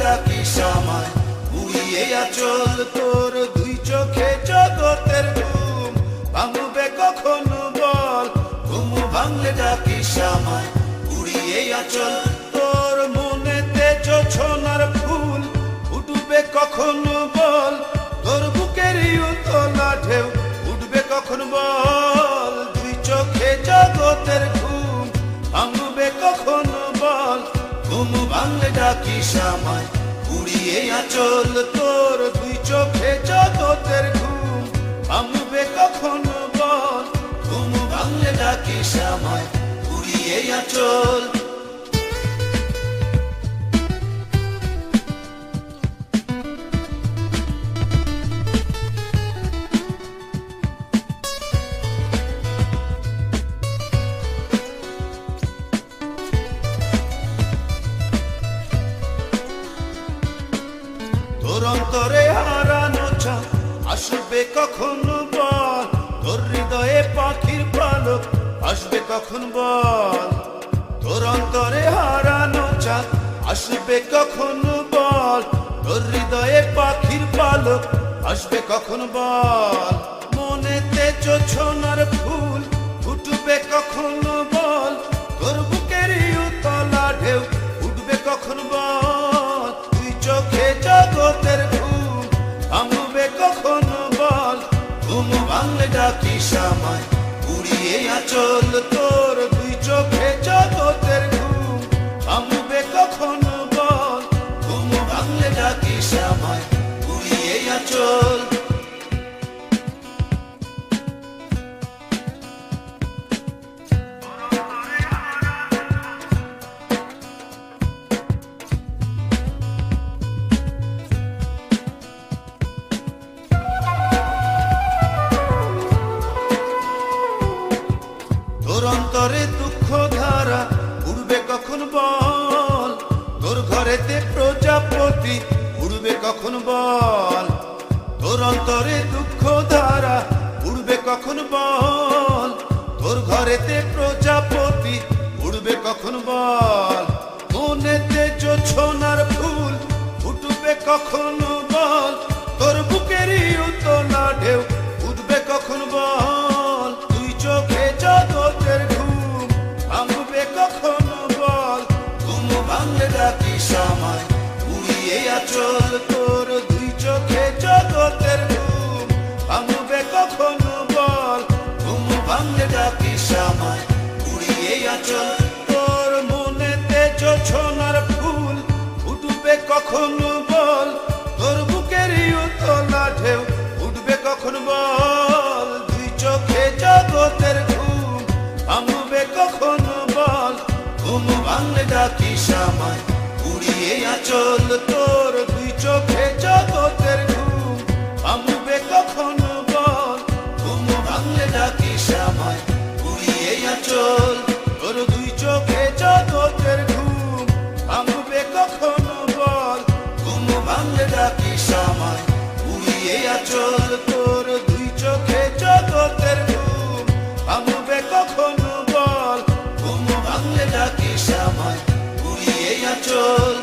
ডাকিস আমায় উড়িয়ে আচল তোর দুই চোখে জগতের ঘুম ভাঙবে কখন বল ঘুম ভাঙলে ডাকিস আমায় উড়িয়ে আচল তোর মনেতে জোছনার ফুল উঠবে কখন বল তোর বুকের উতলা ঢেউ উঠবে কখন বল দুই চোখে জগতের ঘুম ভাঙবে কখন বল ঘুম ভাঙলে ডাকিস আমায় উড়িয়ে আচল তোর দুই চোখে জগতের ঘুম ভাঙবে কখন বল ঘুম ভাঙলে ডাকিস আমায় উড়িয়ে আচল তোর অন্তরে হারানো চাঁদ আসবে কখন বল তোর হৃদয়ে পাখির পালক আসবে কখন বল তোর অন্তরে হারানো চাঁদ আসবে কখন বল তোর হৃদয়ে পাখির পালক আসবে কখন বল মনেতে জোছনার ফুল ফুটবে কখন বল তোর বুকের উতলা ঢেউ উঠবে কখন বল তুই চোখে জগতের ঘুম ভাঙবে কখন বল ঘুম ভাঙলে ডাকিস আমায় উড়িয়ে আচল তোর দুই চোখে জগতের ঘুম ভাঙবে কখন বল ঘুম ভাঙলে ডাকিস আমায় উড়িয়ে আচল তোর অন্তরে দুঃখ ধারা উড়বে কখন বল তোর ঘরেতে প্রজাপতি উড়বে কখন বল তোর অন্তরে দুঃখ ধারা উড়বে কখন বল তোর ঘরেতে প্রজাপতি উড়বে কখন বল মনেতে জোছনার ফুল ফুটবে কখন বল তোর বুকের উতলা ঢেউ উঠবে কখন বল তুই চোখে জগতের ঘুম ভাঙবে কখন বল ঘুম ভাঙলে ডাকিস আমায় উড়িয়ে আচল তোর দুই চোখে জগতের ঘুম ভাঙবে কখন বল ঘুম ভাঙলে ডাকিস আমায় উড়িয়ে আচল তোর মনেতে জোছনার ফুল উঠবে কখন বল তোর বুকের উতলা ঢেউ উঠবে কখন বল দুই চোখে জগতের ঘুম ভাঙবে কখন বল ঘুম ভাঙলে ডাকিস আমায় উড়িয়ে আচল তোর দুই চোখে জগতের ঘুম ভাঙবে কখন বল ঘুম ভাঙলে ডাকিস আমায় উড়িয়ে আচল তোর দুই চোখে জগতের ঘুম ভাঙবে কখন বল ঘুম ভাঙলে ডাকিস আমায় উড়িয়ে আচল তোর দুই চোখে জগতের ঘুম ভাঙবে কখন বল ঘুম ভাঙলে ডাকিস আমায় উড়িয়ে আচল।